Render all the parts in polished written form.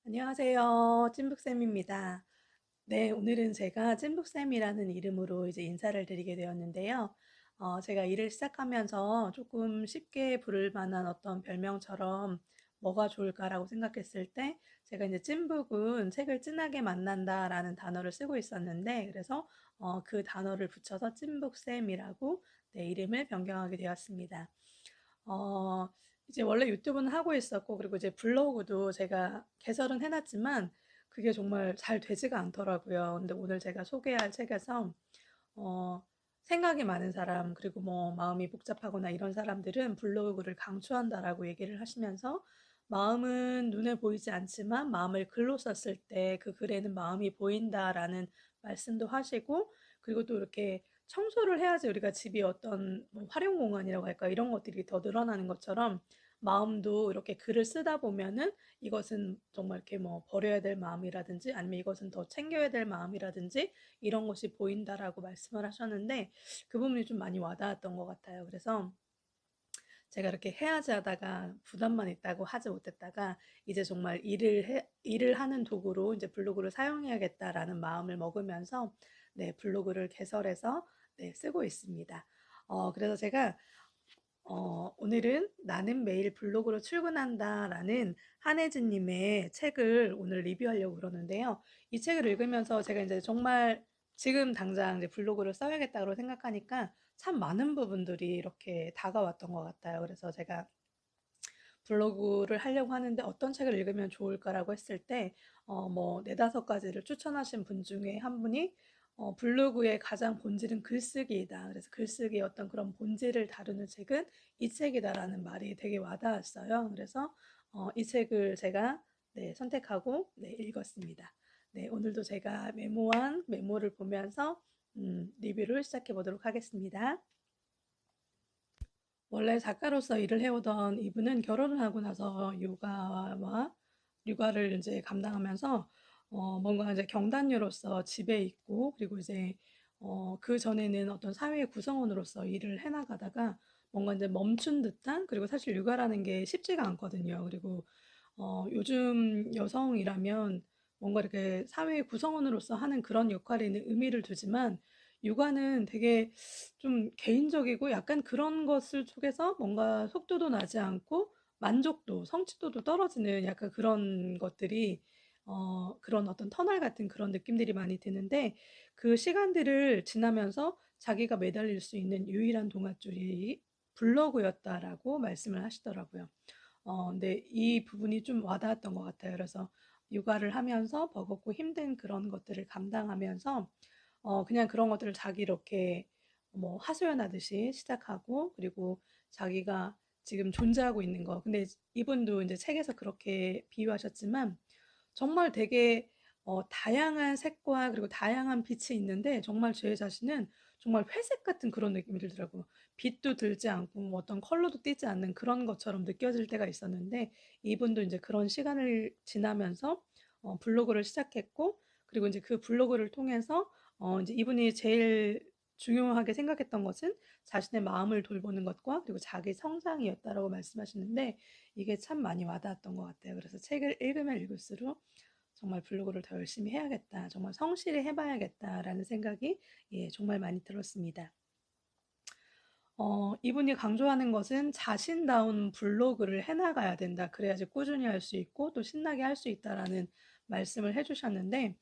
안녕하세요. 찐북쌤입니다. 네, 오늘은 제가 찐북쌤이라는 이름으로 이제 인사를 드리게 되었는데요. 제가 일을 시작하면서 조금 쉽게 부를 만한 어떤 별명처럼 뭐가 좋을까라고 생각했을 때, 제가 이제 찐북은 책을 진하게 만난다라는 단어를 쓰고 있었는데, 그래서 그 단어를 붙여서 찐북쌤이라고 네, 이름을 변경하게 되었습니다. 어, 이제 원래 유튜브는 하고 있었고, 그리고 이제 블로그도 제가 개설은 해놨지만, 그게 정말 잘 되지가 않더라고요. 근데 오늘 제가 소개할 책에서, 어, 생각이 많은 사람, 그리고 뭐 마음이 복잡하거나 이런 사람들은 블로그를 강추한다라고 얘기를 하시면서, 마음은 눈에 보이지 않지만 마음을 글로 썼을 때 그 글에는 마음이 보인다라는 말씀도 하시고, 그리고 또 이렇게 청소를 해야지 우리가 집이 어떤 뭐 활용 공간이라고 할까 이런 것들이 더 늘어나는 것처럼 마음도 이렇게 글을 쓰다 보면은 이것은 정말 이렇게 뭐 버려야 될 마음이라든지 아니면 이것은 더 챙겨야 될 마음이라든지 이런 것이 보인다라고 말씀을 하셨는데 그 부분이 좀 많이 와닿았던 것 같아요. 그래서 제가 이렇게 해야지 하다가 부담만 있다고 하지 못했다가 이제 정말 일을 하는 도구로 이제 블로그를 사용해야겠다라는 마음을 먹으면서 네, 블로그를 개설해서 네, 쓰고 있습니다. 그래서 제가 오늘은 나는 매일 블로그로 출근한다라는 한혜진님의 책을 오늘 리뷰하려고 그러는데요. 이 책을 읽으면서 제가 이제 정말 지금 당장 이제 블로그를 써야겠다고 생각하니까 참 많은 부분들이 이렇게 다가왔던 것 같아요. 그래서 제가 블로그를 하려고 하는데 어떤 책을 읽으면 좋을까라고 했을 때, 뭐, 네다섯 가지를 추천하신 분 중에 한 분이, 블로그의 가장 본질은 글쓰기이다. 그래서 글쓰기의 어떤 그런 본질을 다루는 책은 이 책이다라는 말이 되게 와닿았어요. 그래서, 이 책을 제가, 네, 선택하고, 네, 읽었습니다. 네, 오늘도 제가 메모한 메모를 보면서, 리뷰를 시작해 보도록 하겠습니다. 원래 작가로서 일을 해오던 이분은 결혼을 하고 나서 육아를 이제 감당하면서 뭔가 이제 경단녀로서 집에 있고 그리고 이제 그 전에는 어떤 사회의 구성원으로서 일을 해나가다가 뭔가 이제 멈춘 듯한 그리고 사실 육아라는 게 쉽지가 않거든요. 그리고 요즘 여성이라면 뭔가 이렇게 사회의 구성원으로서 하는 그런 역할에는 의미를 두지만 육아는 되게 좀 개인적이고 약간 그런 것을 속에서 뭔가 속도도 나지 않고 만족도, 성취도도 떨어지는 약간 그런 것들이 그런 어떤 터널 같은 그런 느낌들이 많이 드는데 그 시간들을 지나면서 자기가 매달릴 수 있는 유일한 동아줄이 블로그였다라고 말씀을 하시더라고요. 근데 이 부분이 좀 와닿았던 것 같아요. 그래서 육아를 하면서 버겁고 힘든 그런 것들을 감당하면서 그냥 그런 것들을 자기 이렇게 뭐 하소연하듯이 시작하고 그리고 자기가 지금 존재하고 있는 거. 근데 이분도 이제 책에서 그렇게 비유하셨지만 정말 되게 다양한 색과 그리고 다양한 빛이 있는데 정말 제 자신은 정말 회색 같은 그런 느낌이 들더라고요. 빛도 들지 않고 뭐 어떤 컬러도 띄지 않는 그런 것처럼 느껴질 때가 있었는데 이분도 이제 그런 시간을 지나면서 블로그를 시작했고 그리고 이제 그 블로그를 통해서 이제 이분이 제일 중요하게 생각했던 것은 자신의 마음을 돌보는 것과 그리고 자기 성장이었다라고 말씀하시는데 이게 참 많이 와닿았던 것 같아요. 그래서 책을 읽으면 읽을수록 정말 블로그를 더 열심히 해야겠다. 정말 성실히 해봐야겠다라는 생각이 예, 정말 많이 들었습니다. 이분이 강조하는 것은 자신다운 블로그를 해나가야 된다. 그래야지 꾸준히 할 수 있고 또 신나게 할 수 있다라는 말씀을 해주셨는데,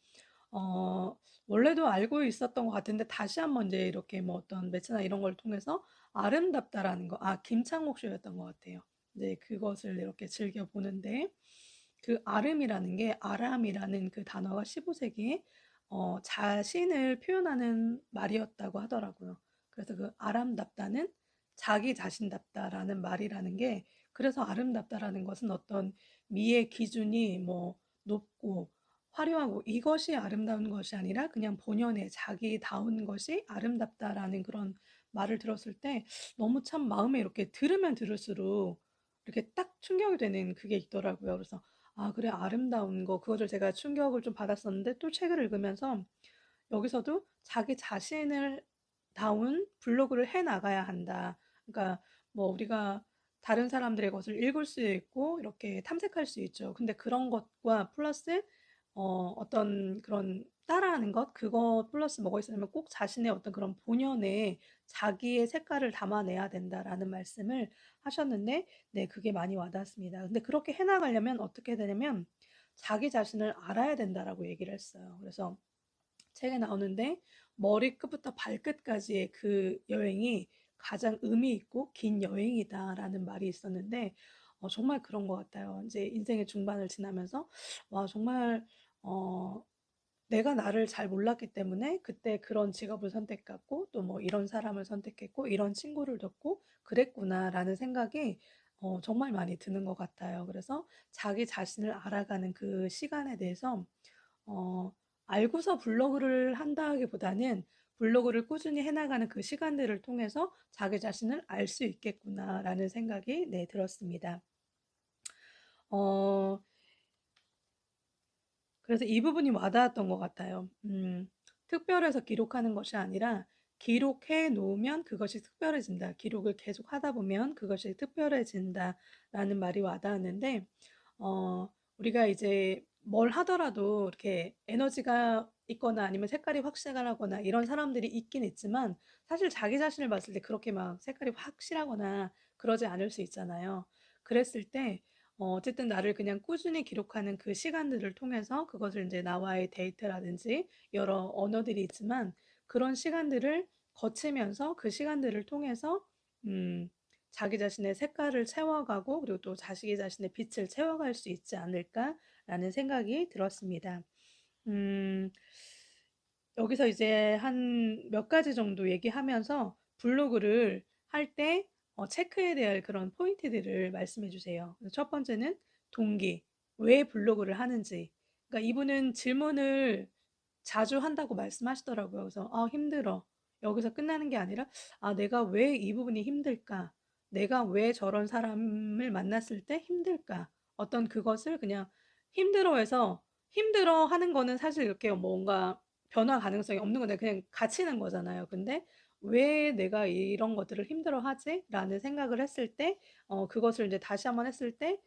어, 원래도 알고 있었던 것 같은데 다시 한번 이제 이렇게 뭐 어떤 매체나 이런 걸 통해서 아름답다라는 거, 김창옥 쇼였던 것 같아요. 이제 그것을 이렇게 즐겨 보는데 그 아름이라는 게 아람이라는 그 단어가 15세기에 자신을 표현하는 말이었다고 하더라고요. 그래서 그 아름답다는 자기 자신답다라는 말이라는 게 그래서 아름답다라는 것은 어떤 미의 기준이 뭐 높고 화려하고 이것이 아름다운 것이 아니라 그냥 본연의 자기다운 것이 아름답다라는 그런 말을 들었을 때 너무 참 마음에 이렇게 들으면 들을수록 이렇게 딱 충격이 되는 그게 있더라고요. 그래서 아, 그래, 아름다운 거. 그거를 제가 충격을 좀 받았었는데 또 책을 읽으면서 여기서도 자기 자신을 다운 블로그를 해 나가야 한다. 그러니까 뭐 우리가 다른 사람들의 것을 읽을 수 있고 이렇게 탐색할 수 있죠. 근데 그런 것과 플러스 어떤 그런 따라하는 것, 그것 플러스 뭐가 있으냐면 꼭 자신의 어떤 그런 본연의 자기의 색깔을 담아내야 된다라는 말씀을 하셨는데, 네, 그게 많이 와닿았습니다. 근데 그렇게 해나가려면 어떻게 되냐면 자기 자신을 알아야 된다라고 얘기를 했어요. 그래서 책에 나오는데 머리끝부터 발끝까지의 그 여행이 가장 의미 있고 긴 여행이다라는 말이 있었는데, 정말 그런 것 같아요. 이제 인생의 중반을 지나면서 와, 정말 어, 내가 나를 잘 몰랐기 때문에 그때 그런 직업을 선택했고 또 뭐 이런 사람을 선택했고 이런 친구를 뒀고 그랬구나라는 생각이 정말 많이 드는 것 같아요. 그래서 자기 자신을 알아가는 그 시간에 대해서 어, 알고서 블로그를 한다기보다는 블로그를 꾸준히 해나가는 그 시간들을 통해서 자기 자신을 알 수 있겠구나라는 생각이 네, 들었습니다. 어, 그래서 이 부분이 와닿았던 것 같아요. 특별해서 기록하는 것이 아니라 기록해 놓으면 그것이 특별해진다. 기록을 계속 하다 보면 그것이 특별해진다라는 말이 와닿았는데, 우리가 이제 뭘 하더라도 이렇게 에너지가 있거나 아니면 색깔이 확실하거나 이런 사람들이 있긴 있지만 사실 자기 자신을 봤을 때 그렇게 막 색깔이 확실하거나 그러지 않을 수 있잖아요. 그랬을 때 어쨌든 나를 그냥 꾸준히 기록하는 그 시간들을 통해서 그것을 이제 나와의 데이트라든지 여러 언어들이 있지만 그런 시간들을 거치면서 그 시간들을 통해서 음, 자기 자신의 색깔을 채워가고 그리고 또 자기 자신의 빛을 채워갈 수 있지 않을까라는 생각이 들었습니다. 음, 여기서 이제 한 몇 가지 정도 얘기하면서 블로그를 할 때 체크해야 될 그런 포인트들을 말씀해 주세요. 첫 번째는 동기, 왜 블로그를 하는지. 그러니까 이분은 질문을 자주 한다고 말씀하시더라고요. 그래서 힘들어. 여기서 끝나는 게 아니라 내가 왜 이 부분이 힘들까? 내가 왜 저런 사람을 만났을 때 힘들까? 어떤 그것을 그냥 힘들어해서 힘들어 하는 거는 사실 이렇게 뭔가 변화 가능성이 없는 건데 그냥 갇히는 거잖아요. 근데 '왜 내가 이런 것들을 힘들어하지?'라는 생각을 했을 때 그것을 이제 다시 한번 했을 때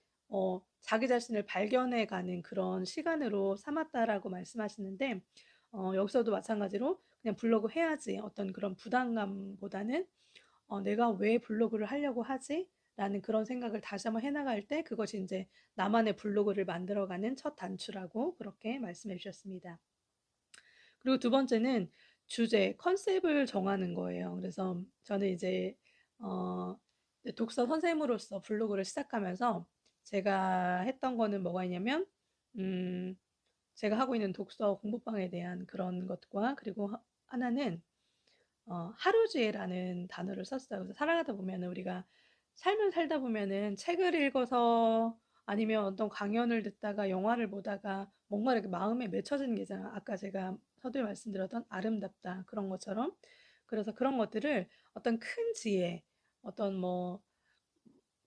자기 자신을 발견해 가는 그런 시간으로 삼았다라고 말씀하시는데, 여기서도 마찬가지로 그냥 '블로그 해야지.' 어떤 그런 부담감보다는 '내가 왜 블로그를 하려고 하지?' 라는 그런 생각을 다시 한번 해 나갈 때 그것이 인제 나만의 블로그를 만들어가는 첫 단추라고 그렇게 말씀해 주셨습니다. 그리고 두 번째는 주제, 컨셉을 정하는 거예요. 그래서 저는 이제 어 독서 선생님으로서 블로그를 시작하면서 제가 했던 거는 뭐가 있냐면, 음 제가 하고 있는 독서 공부방에 대한 그런 것과 그리고 하나는 하루지혜라는 단어를 썼어요. 그래서 살아가다 보면은 우리가 삶을 살다 보면은 책을 읽어서 아니면 어떤 강연을 듣다가 영화를 보다가 뭔가 이렇게 마음에 맺혀지는 게 있잖아요. 아까 제가 서두에 말씀드렸던 아름답다 그런 것처럼. 그래서 그런 것들을 어떤 큰 지혜, 어떤 뭐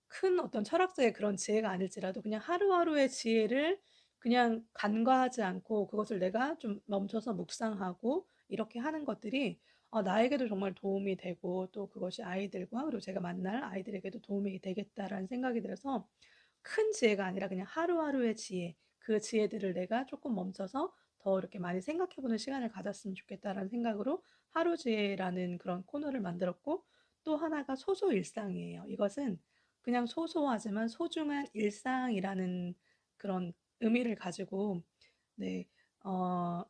큰 어떤 철학자의 그런 지혜가 아닐지라도 그냥 하루하루의 지혜를 그냥 간과하지 않고 그것을 내가 좀 멈춰서 묵상하고 이렇게 하는 것들이 나에게도 정말 도움이 되고 또 그것이 아이들과 그리고 제가 만날 아이들에게도 도움이 되겠다라는 생각이 들어서 큰 지혜가 아니라 그냥 하루하루의 지혜, 그 지혜들을 내가 조금 멈춰서 더 이렇게 많이 생각해 보는 시간을 가졌으면 좋겠다라는 생각으로 하루 지혜라는 그런 코너를 만들었고, 또 하나가 소소일상이에요. 이것은 그냥 소소하지만 소중한 일상이라는 그런 의미를 가지고 네, 어,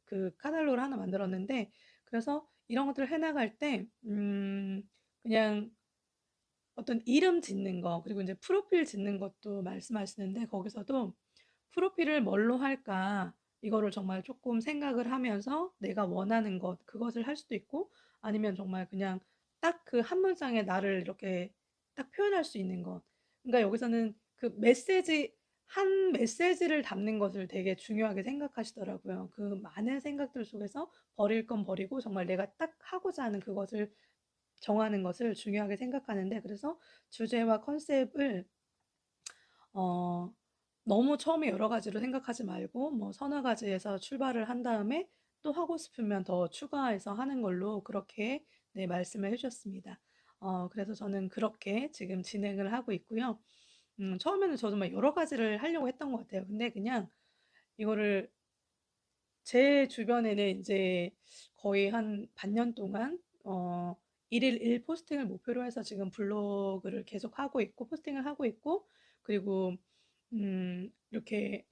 그 카탈로그를 하나 만들었는데, 그래서 이런 것들을 해나갈 때 그냥 어떤 이름 짓는 거 그리고 이제 프로필 짓는 것도 말씀하시는데 거기서도 '프로필을 뭘로 할까?' 이거를 정말 조금 생각을 하면서 내가 원하는 것 그것을 할 수도 있고, 아니면 정말 그냥 딱 그 한 문장에 나를 이렇게 딱 표현할 수 있는 것. 그러니까 여기서는 그 메시지 한 메시지를 담는 것을 되게 중요하게 생각하시더라고요. 그 많은 생각들 속에서 버릴 건 버리고 정말 내가 딱 하고자 하는 그것을 정하는 것을 중요하게 생각하는데, 그래서 주제와 컨셉을 어 너무 처음에 여러 가지로 생각하지 말고 뭐 서너 가지에서 출발을 한 다음에 또 하고 싶으면 더 추가해서 하는 걸로 그렇게 네, 말씀을 해 주셨습니다. 그래서 저는 그렇게 지금 진행을 하고 있고요. 처음에는 저도 막 여러 가지를 하려고 했던 것 같아요. 근데 그냥 이거를 제 주변에는 인제 거의 한 반년 동안 1일 1 포스팅을 목표로 해서 지금 블로그를 계속하고 있고 포스팅을 하고 있고, 그리고 이렇게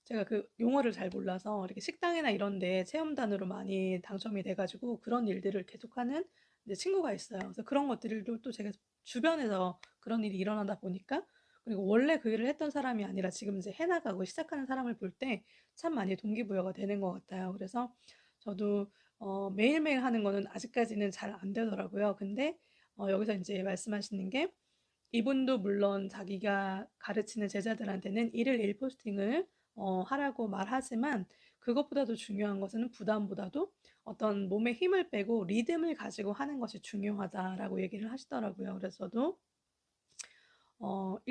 제가 그 용어를 잘 몰라서 이렇게 식당이나 이런 데 체험단으로 많이 당첨이 돼 가지고 그런 일들을 계속하는 이제 친구가 있어요. 그래서 그런 것들도 또 제가 주변에서 그런 일이 일어나다 보니까, 그리고 원래 그 일을 했던 사람이 아니라 지금 이제 해 나가고 시작하는 사람을 볼 때 참 많이 동기부여가 되는 것 같아요. 그래서 저도 매일매일 하는 거는 아직까지는 잘 안 되더라고요. 근데 여기서 인제 말씀하시는 게, 이분도 물론 자기가 가르치는 제자들한테는 일일 일 포스팅을 하라고 말하지만, 그것보다도 중요한 것은 부담보다도 어떤 몸에 힘을 빼고 리듬을 가지고 하는 것이 중요하다라고 얘기를 하시더라고요. 그래서 저도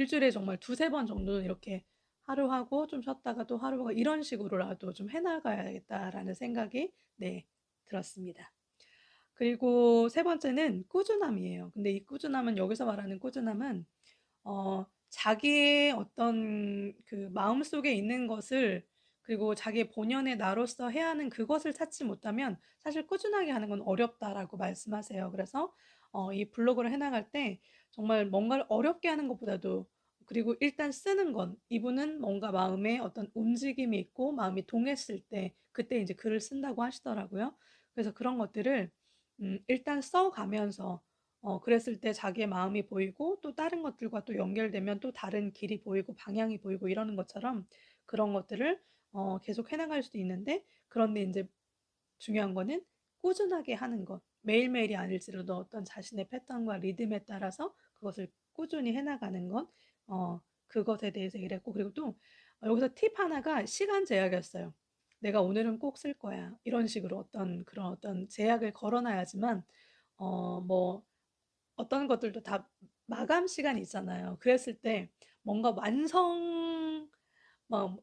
주일에 정말 두세 번 정도는 이렇게 하루 하고 좀 쉬었다가 또 하루 하고 이런 식으로라도 좀 해 나가야겠다라는 생각이, 네, 들었습니다. 그리고 세 번째는 꾸준함이에요. 근데 이 꾸준함은, 여기서 말하는 꾸준함은 자기의 어떤 그 마음속에 있는 것을, 그리고 자기의 본연의 나로서 해야 하는 그것을 찾지 못하면 사실 꾸준하게 하는 건 어렵다라고 말씀하세요. 그래서 이 블로그를 해 나갈 때 정말 뭔가를 어렵게 하는 것보다도, 그리고 일단 쓰는 건, 이분은 뭔가 마음에 어떤 움직임이 있고 마음이 동했을 때 그때 이제 글을 쓴다고 하시더라고요. 그래서 그런 것들을 일단 써 가면서 그랬을 때 자기의 마음이 보이고 또 다른 것들과 또 연결되면 또 다른 길이 보이고 방향이 보이고 이러는 것처럼, 그런 것들을 계속 해 나갈 수도 있는데, 그런데 인제 중요한 거는 꾸준하게 하는 것. 매일매일이 아닐지라도 어떤 자신의 패턴과 리듬에 따라서 그것을 꾸준히 해 나가는 것. 그것에 대해서 얘기를 했고, 그리고 또 여기서 팁 하나가 시간 제약이었어요. '내가 오늘은 꼭 쓸 거야.' 이런 식으로 어떤 그런 어떤 제약을 걸어 놔야지만, 뭐 어떤 것들도 다 마감 시간이 있잖아요. 그랬을 때 뭔가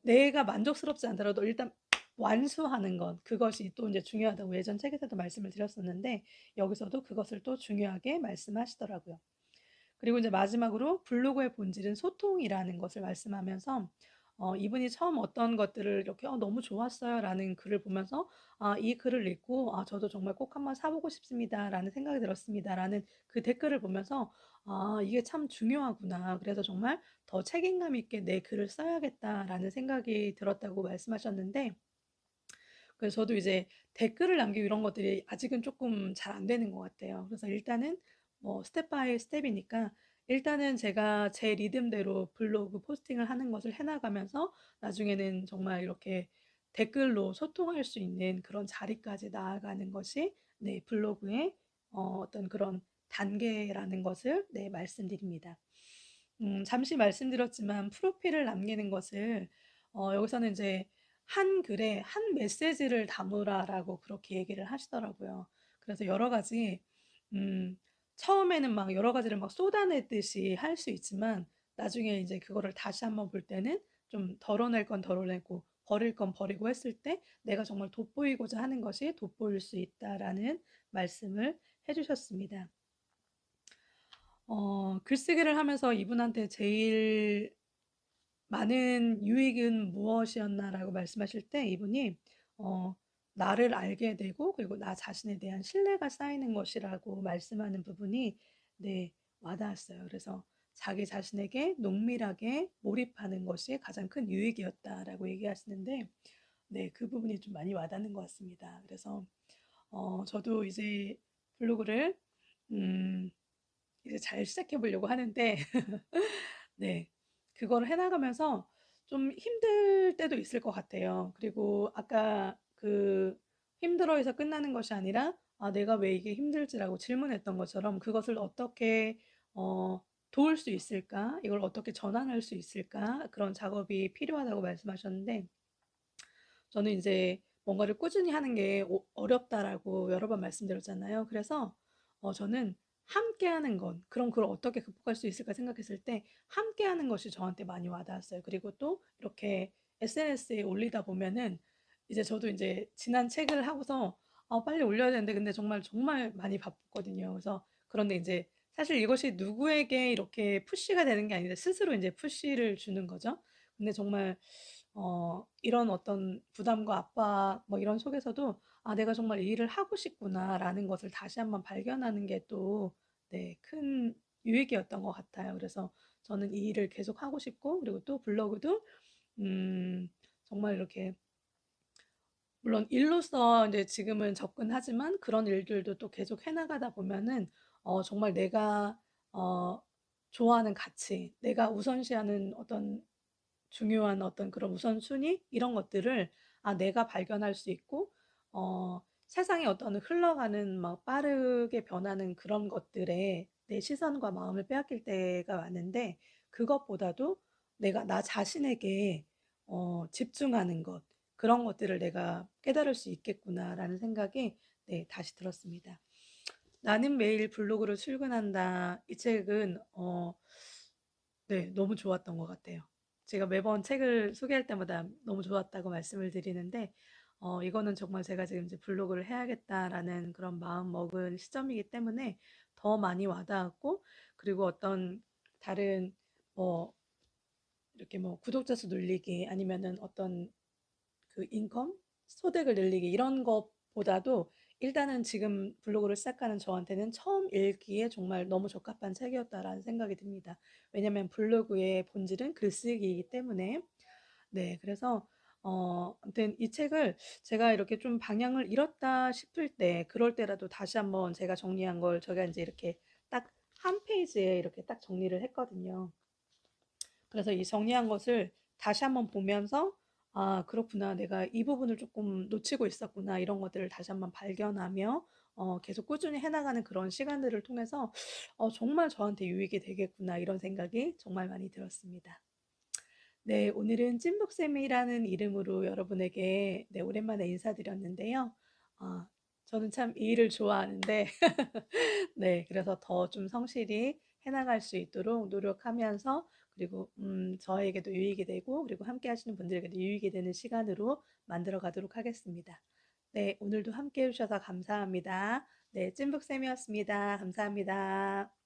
내가 만족스럽지 않더라도 일단 완수하는 것, 그것이 또 인제 중요하다고 예전 책에서도 말씀을 드렸었는데, 여기서도 그것을 또 중요하게 말씀하시더라고요. 그리고 이제 마지막으로 블로그의 본질은 소통이라는 것을 말씀하면서, 이분이 처음 어떤 것들을 이렇게 너무 좋았어요."라는 글을 보면서, 이 글을 읽고 '아 저도 정말 꼭 한번 사 보고 싶습니다.'라는 생각이 들었습니다."라는 그 댓글을 보면서 '아 이게 참 중요하구나. 그래서 정말 더 책임감 있게 내 글을 써야겠다.'라는 생각이 들었다고 말씀하셨는데, 그래서 저도 이제 댓글을 남기고 이런 것들이 아직은 조금 잘 안 되는 것 같아요. 그래서 일단은 뭐 스텝 바이 스텝이니까, 일단은 제가 제 리듬대로 블로그 포스팅을 하는 것을 해 나가면서 나중에는 정말 이렇게 댓글로 소통할 수 있는 그런 자리까지 나아가는 것이, 네, 블로그의 어떤 그런 단계라는 것을, 네, 말씀드립니다. 잠시 말씀드렸지만 프로필을 남기는 것을, 여기서는 이제 "한 글에 한 메시지를 담으라."라고 그렇게 얘기를 하시더라고요. 그래서 여러 가지, 음 처음에는 막 여러 가지를 막 쏟아내듯이 할 수 있지만, 나중에 이제 그거를 다시 한번 볼 때는 좀 덜어낼 건 덜어내고 버릴 건 버리고 했을 때 내가 정말 돋보이고자 하는 것이 돋보일 수 있다라는 말씀을 해 주셨습니다. 글쓰기를 하면서 이분한테 제일 많은 유익은 무엇이었나라고 말씀하실 때, 이분이 어 나를 알게 되고 그리고 나 자신에 대한 신뢰가 쌓이는 것이라고 말씀하는 부분이, 네, 와 닿았어요. 그래서 자기 자신에게 농밀하게 몰입하는 것이 가장 큰 유익이었다라고 얘기하시는데, 네, 그 부분이 좀 많이 와 닿는 것 같습니다. 그래서 저도 이제 블로그를 음 이제 잘 시작해 보려고 하는데 네, 그거를 해 나가면서 좀 힘들 때도 있을 것 같아요. 그리고 아까 그 힘들어해서 끝나는 것이 아니라 '아 내가 왜 이게 힘들지?'라고 질문했던 것처럼 '그것을 어떻게 도울 수 있을까? 이걸 어떻게 전환할 수 있을까?' 그런 작업이 필요하다고 말씀하셨는데, 저는 이제 뭔가를 꾸준히 하는 게 어렵다라고 여러 번 말씀드렸잖아요. 그래서 저는 함께하는 것, 그럼 그걸 어떻게 극복할 수 있을까 생각했을 때 함께하는 것이 저한테 많이 와 닿았어요. 그리고 또 이렇게 SNS에 올리다 보면은, 이제 저도 이제 지난 책을 하고서 빨리 올려야 되는데, 근데 정말, 정말 많이 바빴거든요. 그래서 그런데 이제 사실 이것이 누구에게 이렇게 푸시가 되는 게 아닌데 스스로 이제 푸시를 주는 거죠. 근데 정말 이런 어떤 부담과 압박 뭐 이런 속에서도 '아 내가 정말 이 일을 하고 싶구나.'라는 것을 다시 한번 발견하는 게 또 네 큰 유익이었던 것 같아요. 그래서 저는 이 일을 계속 하고 싶고 그리고 또 블로그도 음 정말 이렇게 물론 일로서 이제 지금은 접근하지만 그런 일들도 또 계속 해 나가다 보면은 정말 내가 어 좋아하는 가치, 내가 우선시하는 어떤 중요한 어떤 그런 우선순위 이런 것들을 내가 발견할 수 있고 세상이 어떤 흘러가는 막 빠르게 변하는 그런 것들에 내 시선과 마음을 빼앗길 때가 많은데 그것보다도 내가 나 자신에게 집중하는 것 그런 것들을 내가 깨달을 수 있겠구나라는 생각이 네 다시 들었습니다. 나는 매일 블로그로 출근한다. 이 책은 네 너무 좋았던 것 같아요. 제가 매번 책을 소개할 때마다 너무 좋았다고 말씀을 드리는데 이거는 정말 제가 지금 이제 '블로그를 해야겠다.'라는 그런 마음 먹은 시점이기 때문에 더 많이 와 닿았고 그리고 어떤 다른 뭐 이렇게 뭐 구독자 수 늘리기 아니면은 어떤 그 인컴, 소득을 늘리기 이런 것보다도 일단은 지금 블로그를 시작하는 저한테는 처음 읽기에 정말 너무 적합한 책이었다라는 생각이 듭니다. 왜냐면 블로그의 본질은 글쓰기이기 때문에. 네, 그래서 아무튼 이 책을 제가 이렇게 좀 방향을 잃었다 싶을 때, 그럴 때라도 다시 한번 제가 정리한 걸 제가 이제 이렇게 딱 한 페이지에 이렇게 딱 정리를 했거든요. 그래서 이 정리한 것을 다시 한번 보면서 '아 그렇구나. 내가 이 부분을 조금 놓치고 있었구나.' 이런 것들을 다시 한번 발견하며 계속 꾸준히 해 나가는 그런 시간들을 통해서 '정말 저한테 유익이 되겠구나.' 이런 생각이 정말 많이 들었습니다. 네, 오늘은 찐북쌤이라는 이름으로 여러분에게 네 오랜만에 인사드렸는데요. 아 저는 참 이 일을 좋아하는데 네. 그래서 더 좀 성실히 해 나갈 수 있도록 노력하면서 그리고 저에게도 유익이 되고 그리고 함께 하시는 분들에게도 유익이 되는 시간으로 만들어 가도록 하겠습니다. 네. 오늘도 함께 해 주셔서 감사합니다. 네. 찐북쌤이었습니다. 감사합니다.